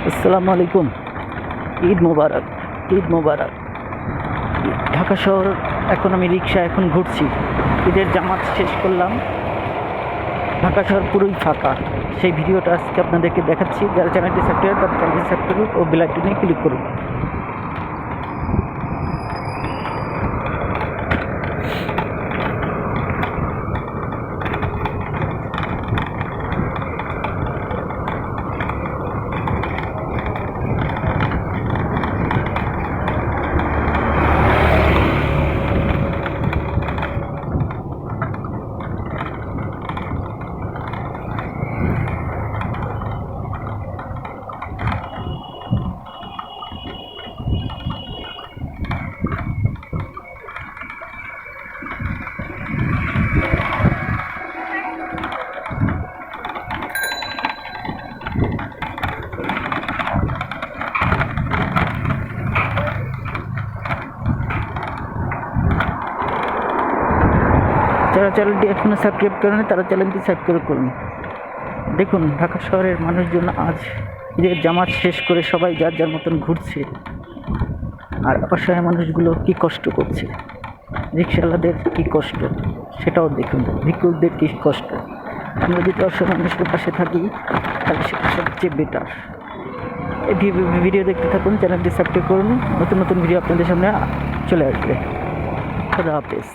আসসালামু আলাইকুম। ঈদ মোবারক, ঈদ মোবারক। ঢাকা শহর এখন আমি এখন ঘুরছি। ঈদের জামাত শেষ করলাম, ঢাকা শহর পুরোই ফাঁকা। সেই ভিডিওটা আজকে আপনাদেরকে দেখাচ্ছি। যারা চ্যানেলটি সাবস্ক্রাইব তারা চ্যানেলটি সাবস্ক্রাইব করুন ও বেল আইকনে ক্লিক করুন। যারা চ্যানেলটি এখনও সাবস্ক্রাইব করেন তারা চ্যানেলটি সাবস্ক্রাইব করুন। দেখুন, ঢাকা শহরের মানুষজন আজ ঈদের জামাত শেষ করে সবাই যার যার মতন ঘুরছে। আর অসহায় মানুষগুলো কী কষ্ট করছে, রিক্সাওয়ালাদের কী কষ্ট সেটাও দেখুন, ভিক্ষুকদের কী কষ্ট। আমরা যদি অসহায় মানুষের পাশে থাকি তাহলে সেটা সবচেয়ে বেটার। এই ভিডিও দেখতে থাকুন, চ্যানেলটি সাবস্ক্রাইব করুন, নতুন নতুন ভিডিও আপনাদের সামনে চলে আসবে। খোদা হাফেজ।